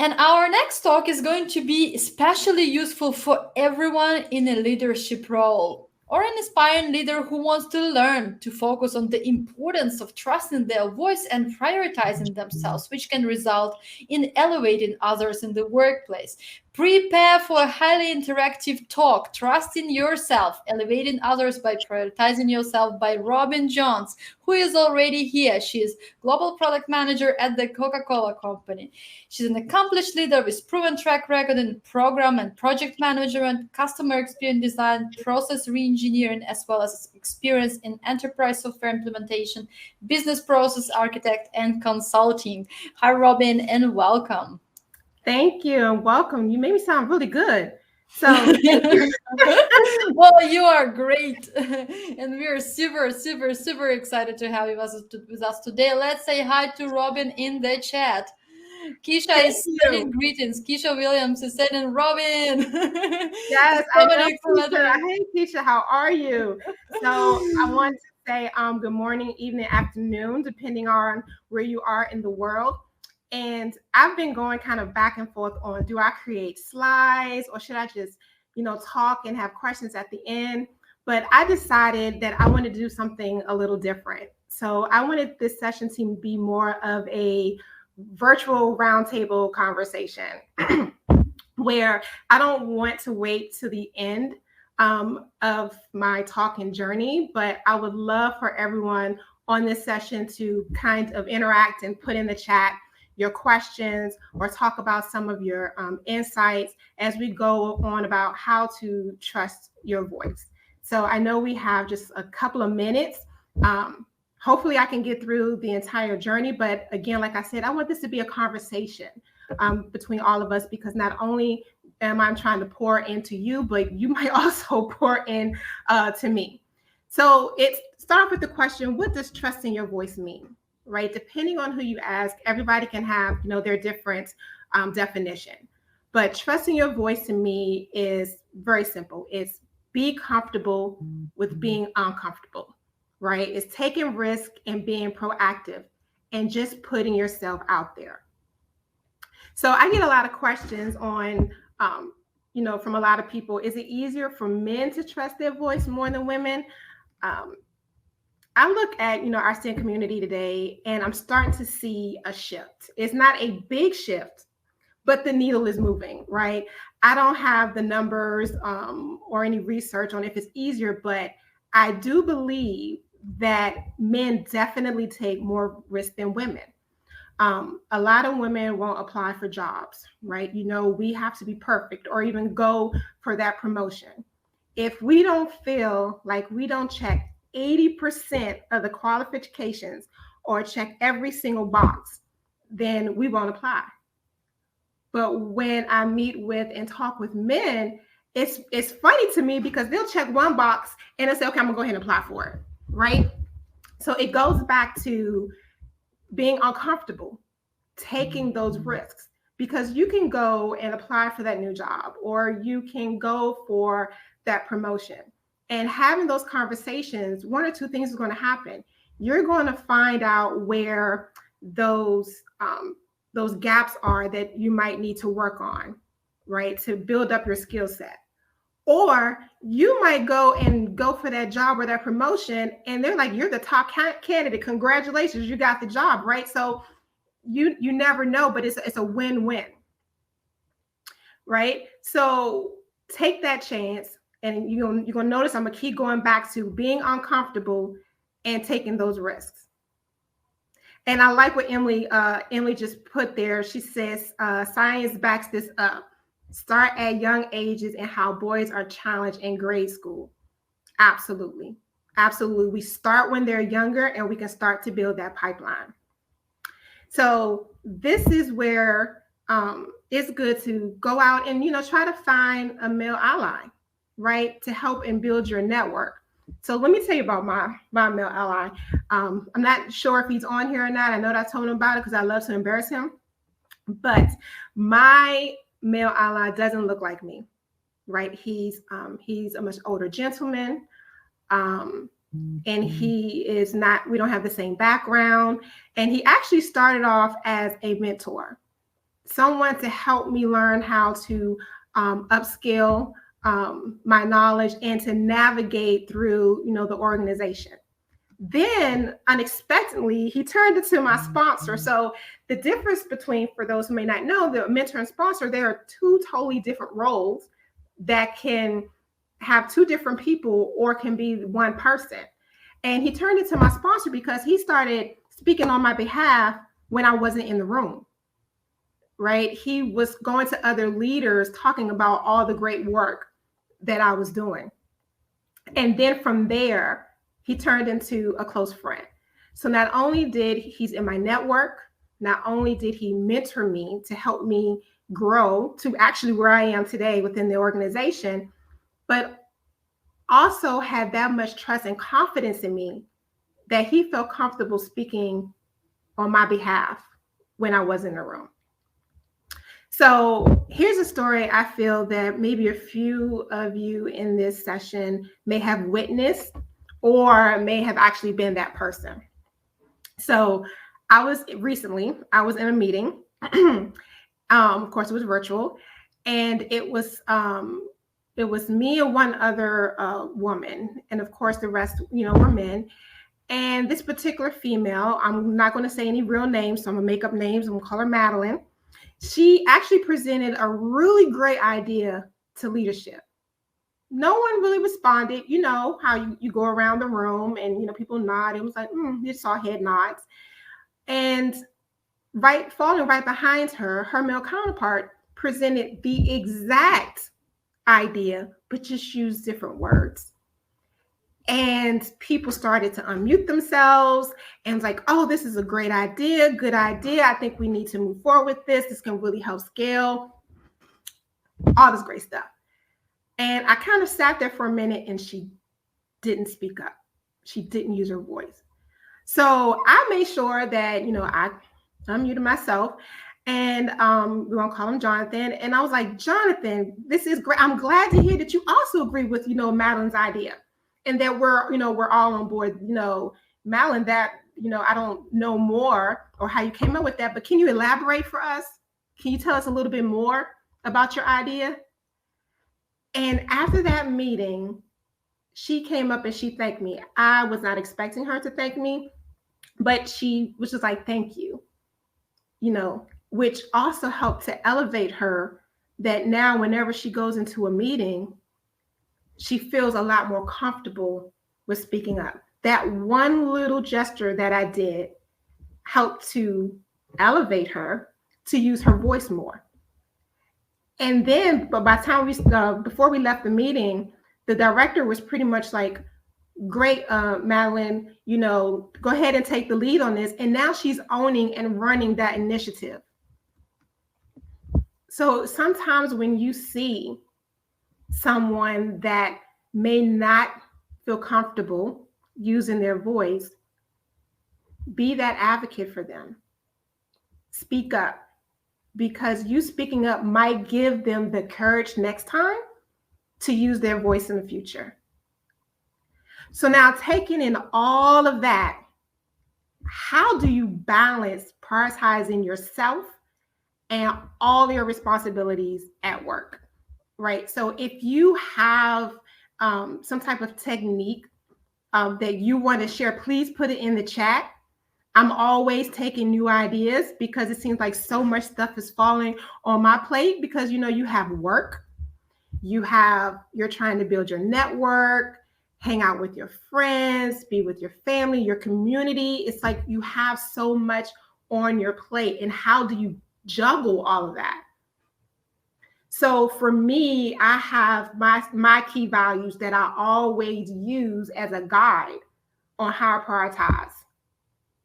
And our next talk is going to be especially useful for everyone in a leadership role or an aspiring leader who wants to learn to focus on the importance of trusting their voice and prioritizing themselves, which can result in elevating others in the workplace. Prepare for a highly interactive talk, Trusting Yourself, Elevating Others by Prioritizing Yourself by Robbin Jones, who is already here. She is Global Product Manager at the Coca-Cola Company. She's an accomplished leader with proven track record in program and project management, customer experience design, process reengineering, as well as experience in enterprise software implementation, business process architect, and consulting. Hi, Robin, and welcome. Thank you and welcome. You made me sound really good. So, well, you are great. And we are super, super, super excited to have you with us today. Let's say hi to Robin in the chat. Keisha thank is sending you. greetings. Keisha Williams is sending Robin. Yes, I So know, many Keisha. exclamatory. Hey, Keisha, how are you? So, I want to say good morning, evening, afternoon, depending on where you are in the world. And I've been going kind of back and forth on, do I create slides or should I just, talk and have questions at the end? But I decided that I wanted to do something a little different. So I wanted this session to be more of a virtual roundtable conversation where I don't want to wait to the end of my talking journey, but I would love for everyone on this session to kind of interact and put in the chat your questions or talk about some of your insights as we go on about how to trust your voice. So I know we have just a couple of minutes. Hopefully I can get through the entire journey. But again, like I said, I want this to be a conversation between all of us, because not only am I trying to pour into you, but you might also pour in to me. So start off with the question, what does trusting your voice mean? Right? Depending on who you ask, everybody can have, their different definition. But trusting your voice to me is very simple. It's be comfortable with being uncomfortable, right? It's taking risk and being proactive and just putting yourself out there. So I get a lot of questions on, from a lot of people. Is it easier for men to trust their voice more than women? I look at, our STEM community today, and I'm starting to see a shift. It's not a big shift, but the needle is moving, right? I don't have the numbers or any research on if it's easier, but I do believe that men definitely take more risk than women. A lot of women won't apply for jobs, right? We have to be perfect or even go for that promotion. If we don't feel like we don't check 80% of the qualifications or check every single box, then we won't apply. But when I meet with and talk with men, it's funny to me because they'll check one box and they'll say, okay, I'm gonna go ahead and apply for it, right? So it goes back to being uncomfortable, taking those risks, because you can go and apply for that new job or you can go for that promotion. And having those conversations, one or two things is going to happen. You're going to find out where those gaps are that you might need to work on, right, to build up your skill set. Or you might go for that job or that promotion, and they're like, you're the top candidate. Congratulations, you got the job, right? So you never know, but it's a win-win, right? So take that chance, and you're gonna notice I'm gonna keep going back to being uncomfortable and taking those risks. And I like what Emily just put there. She says science backs this up. Start at young ages and how boys are challenged in grade school. Absolutely. Absolutely. We start when they're younger and we can start to build that pipeline. So this is where it's good to go out and, try to find a male ally, right, to help and build your network. So let me tell you about my male ally. I'm not sure if he's on here or not. I know that I told him about it because I love to embarrass him. But my male ally doesn't look like me, right? He's a much older gentleman. And he is not, we don't have the same background. And he actually started off as a mentor. someone to help me learn how to upskill my knowledge and to navigate through, the organization. Then unexpectedly, he turned into my sponsor. So the difference between, for those who may not know, the mentor and sponsor, there are two totally different roles that can have two different people or can be one person. And he turned into my sponsor because he started speaking on my behalf when I wasn't in the room, right? He was going to other leaders talking about all the great work that I was doing. And then from there, he turned into a close friend. So not only did he's in my network, not only did he mentor me to help me grow to actually where I am today within the organization, but also had that much trust and confidence in me that he felt comfortable speaking on my behalf when I was in the room. So here's a story I feel that maybe a few of you in this session may have witnessed or may have actually been that person. So I was in a meeting. Of course, it was virtual, and it was me and one other woman, and of course the rest, were men. And this particular female, I'm not going to say any real names, so I'm gonna make up names. I'm gonna call her Madeline. She actually presented a really great idea to leadership. No one really responded. You know how you go around the room and people nod. It was like you saw head nods, and following right behind her, her male counterpart presented the exact idea, but just used different words. And people started to unmute themselves and was like, oh, this is a great idea, good idea. I think we need to move forward with this. This can really help scale. All this great stuff. And I kind of sat there for a minute and she didn't speak up. She didn't use her voice. So I made sure that, I unmuted myself, and we're gonna call him Jonathan. And I was like, Jonathan, this is great. I'm glad to hear that you also agree with, Madeline's idea, and that we're all on board. Madeline, that, I don't know more or how you came up with that, but can you elaborate for us? Can you tell us a little bit more about your idea? And after that meeting, she came up and she thanked me. I was not expecting her to thank me, but she was just like, thank you, which also helped to elevate her, that now whenever she goes into a meeting, she feels a lot more comfortable with speaking up. That one little gesture that I did helped to elevate her to use her voice more. And then, but by the time before we left the meeting, the director was pretty much like, great, Madeline, go ahead and take the lead on this. And now she's owning and running that initiative. So sometimes when you see someone that may not feel comfortable using their voice, be that advocate for them. Speak up, because you speaking up might give them the courage next time to use their voice in the future. So now, taking in all of that, how do you balance prioritizing yourself and all your responsibilities at work, right? So if you have some type of technique that you want to share, please put it in the chat. I'm always taking new ideas because it seems like so much stuff is falling on my plate, because you have work, you're trying to build your network, hang out with your friends, be with your family, your community. It's like you have so much on your plate. And how do you juggle all of that? So for me, I have my key values that I always use as a guide on how I prioritize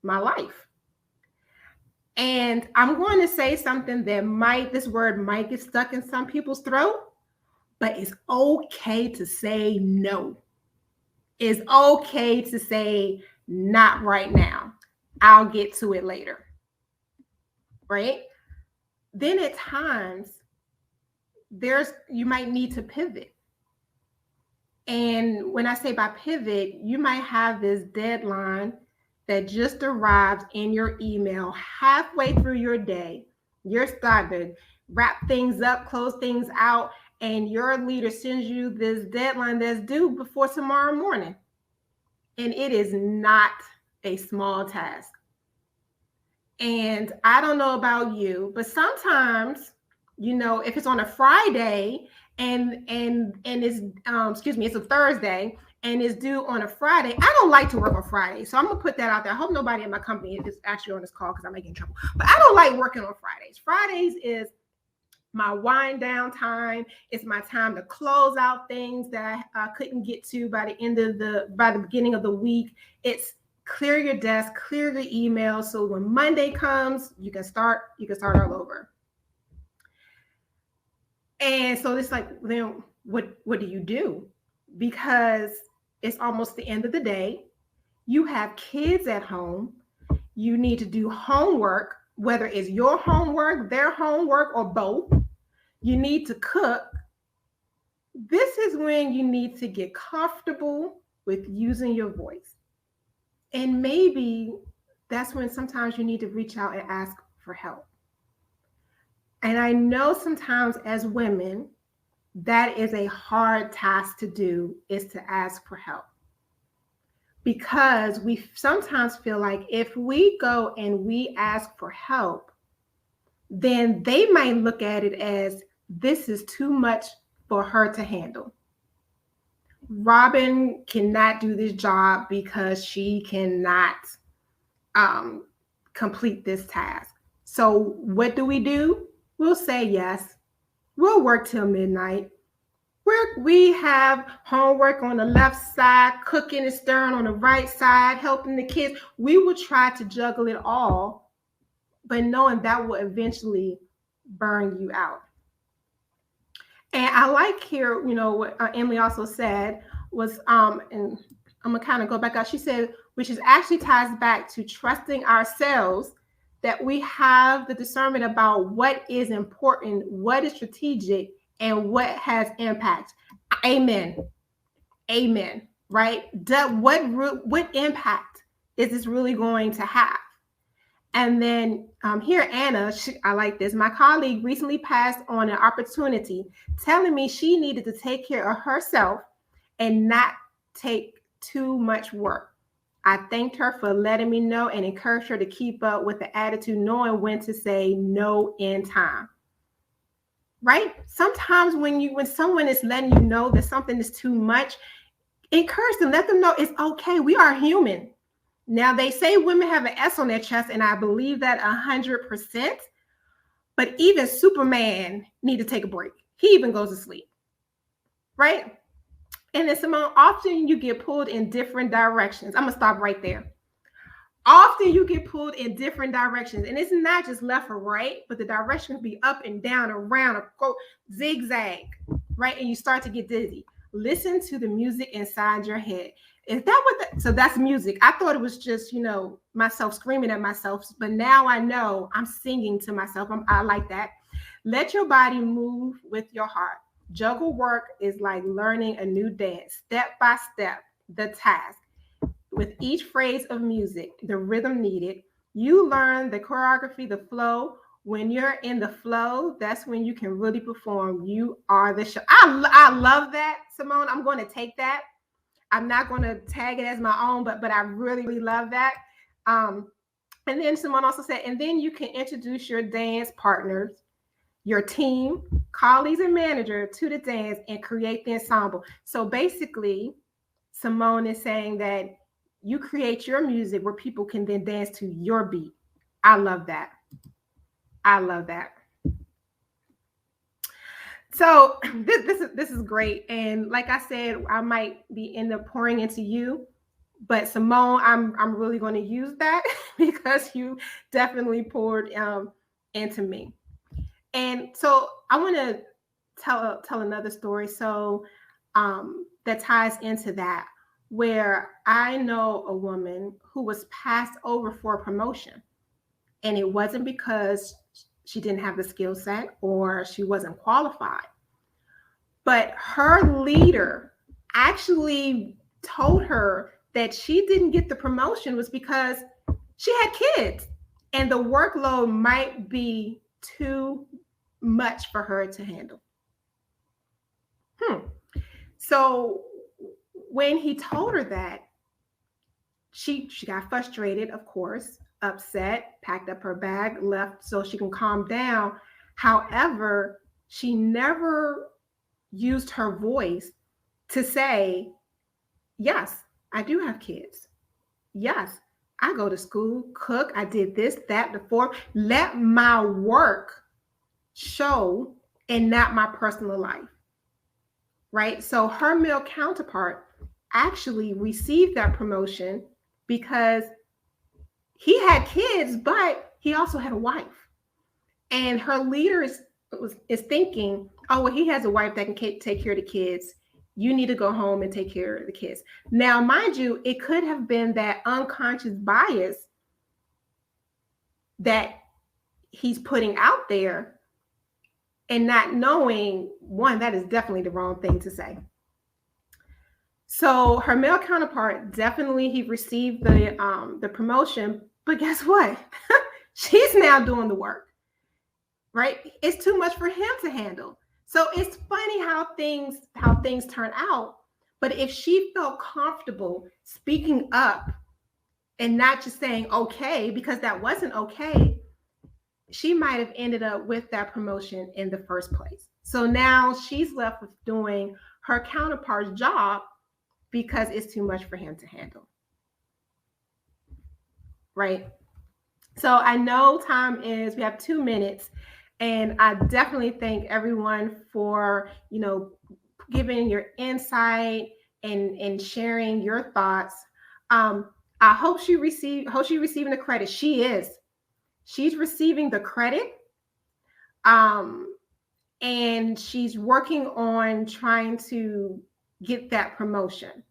my life. And I'm going to say something that this word might get stuck in some people's throat, but it's okay to say no. It's okay to say, not right now. I'll get to it later, right? Then at times, you might need to pivot. And when I say by pivot, you might have this deadline that just arrives in your email halfway through your day You're starting to wrap things up, close things out, and your leader sends you this deadline that's due before tomorrow morning. And it is not a small task. And I don't know about you, but sometimes, if it's on a Friday and it's it's a Thursday and it's due on a Friday, I don't like to work on Friday. So I'm gonna put that out there. I hope nobody in my company is actually on this call because I'm making trouble. But I don't like working on Fridays. Fridays is my wind down time. It's my time to close out things that I couldn't get to by the beginning of the week. It's clear your desk, clear the email, so when Monday comes, you can start all over. And so it's like, then what do you do? Because it's almost the end of the day. You have kids at home. You need to do homework, whether it's your homework, their homework, or both. You need to cook. This is when you need to get comfortable with using your voice. And maybe that's when sometimes you need to reach out and ask for help. And I know sometimes as women, that is a hard task to do, is to ask for help. Because we sometimes feel like if we go and we ask for help, then they might look at it as this is too much for her to handle. Robbin cannot do this job because she cannot complete this task. So what do? We'll say yes. We'll work till midnight. We have homework on the left side, cooking and stirring on the right side, helping the kids. We will try to juggle it all, but knowing that will eventually burn you out. And I like here, what Emily also said was, and I'm gonna kind of go back out. She said, which is actually ties back to trusting ourselves, that we have the discernment about what is important, what is strategic, and what has impact. Amen. Right? What impact is this really going to have? And then here, Anna, I like this. My colleague recently passed on an opportunity, telling me she needed to take care of herself and not take too much work. I thanked her for letting me know and encouraged her to keep up with the attitude, knowing when to say no in time. Right? Sometimes when someone is letting you know that something is too much, encourage them, let them know it's okay. We are human. Now, they say women have an S on their chest, and I believe that 100%. But even Superman need to take a break. He even goes to sleep, right? And then, Simone, often you get pulled in different directions. I'm going to stop right there. Often you get pulled in different directions. And it's not just left or right, but the direction can be up and down, around, or go zigzag, right? And you start to get dizzy. Listen to the music inside your head. Is that so that's music. I thought it was just, myself screaming at myself, but now I know I'm singing to myself. I like that. Let your body move with your heart. Juggle work is like learning a new dance, step by step, the task. With each phrase of music, the rhythm needed, you learn the choreography, the flow. When you're in the flow, that's when you can really perform. You are the show. I love that, Simone. I'm going to take that. I'm not going to tag it as my own, but I really, really love that. And then Simone also said, and then you can introduce your dance partners, your team, colleagues, and manager to the dance and create the ensemble. So basically, Simone is saying that you create your music where people can then dance to your beat. I love that. So this is great. And like I said, I might be end up pouring into you, but Simone, I'm really going to use that because you definitely poured into me. And so I want to tell another story. So that ties into that, where I know a woman who was passed over for a promotion, and it wasn't because she didn't have the skill set or she wasn't qualified, but her leader actually told her that she didn't get the promotion was because she had kids and the workload might be too much for her to handle. So when he told her that, she got frustrated, of course, upset, packed up her bag, left so she can calm down. However, she never used her voice to say, yes, I do have kids. Yes, I go to school, cook, I did this, that, the fourth. Let my work show and not my personal life, right? So her male counterpart actually received that promotion because he had kids, but he also had a wife. And her leader is thinking, oh, well, he has a wife that can take care of the kids. You need to go home and take care of the kids. Now, mind you, it could have been that unconscious bias that he's putting out there and not knowing, one, that is definitely the wrong thing to say. So her male counterpart, definitely he received the promotion, but guess what? She's now doing the work, right? It's too much for him to handle. So it's funny how things turn out. But if she felt comfortable speaking up and not just saying okay, because that wasn't okay, she might have ended up with that promotion in the first place. So now she's left with doing her counterpart's job because it's too much for him to handle. Right? So I know we have 2 minutes, and I definitely thank everyone for, giving your insight and sharing your thoughts. I hope she's receiving the credit. She is. She's receiving the credit. And she's working on trying to get that promotion,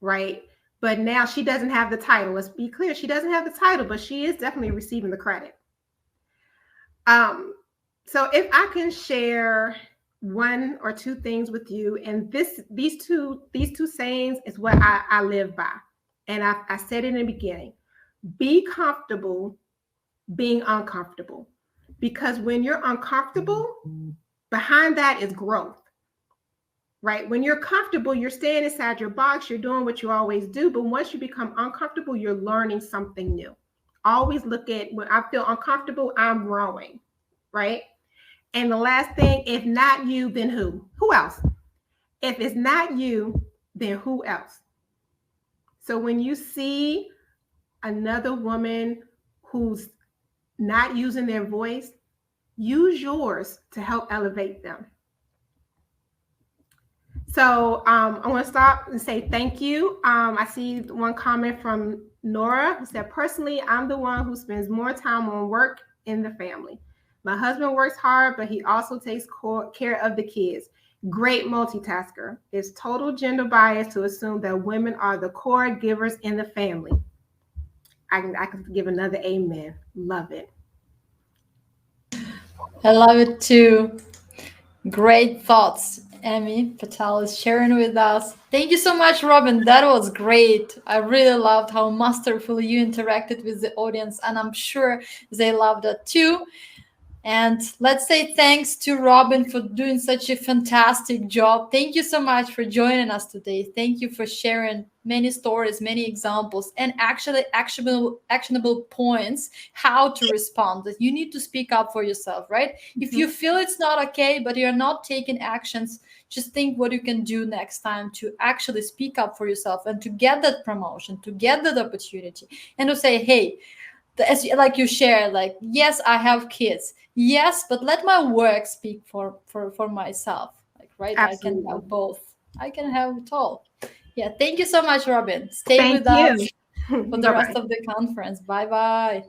right? But now she doesn't have the title. Let's be clear. She doesn't have the title, but she is definitely receiving the credit. So if I can share 1 or 2 things with you, and these two sayings is what I live by. And I said it in the beginning. Be comfortable being uncomfortable. Because when you're uncomfortable, behind that is growth. Right? When you're comfortable, you're staying inside your box, you're doing what you always do. But once you become uncomfortable, you're learning something new. Always look at, when I feel uncomfortable, I'm growing, right? And the last thing, if not you, then who? Who else? If it's not you, then who else? So when you see another woman who's not using their voice, use yours to help elevate them. So I want to stop and say thank you. I see one comment from Nora who said, personally, I'm the one who spends more time on work in the family. My husband works hard, but he also takes care of the kids. Great multitasker. It's total gender bias to assume that women are the core givers in the family. I can give another amen. Love it. I love it too. Great thoughts. Emmy Patel is sharing with us. Thank you so much, Robbin. That was great. I really loved how masterfully you interacted with the audience, and I'm sure they loved it too. And let's say thanks to Robbin for doing such a fantastic job. Thank you so much for joining us today. Thank you for sharing many stories, many examples, and actually actionable points how to respond. That you need to speak up for yourself, right? Mm-hmm. If you feel it's not okay, but you're not taking actions, just think what you can do next time to actually speak up for yourself and to get that promotion, to get that opportunity, and to say, hey, like you share, like, yes, I have kids. Yes, but let my work speak for myself. Like, right? Absolutely. I can have both. I can have it all. Yeah. Thank you so much, Robbin. Stay with us for the rest of the conference. Bye-bye.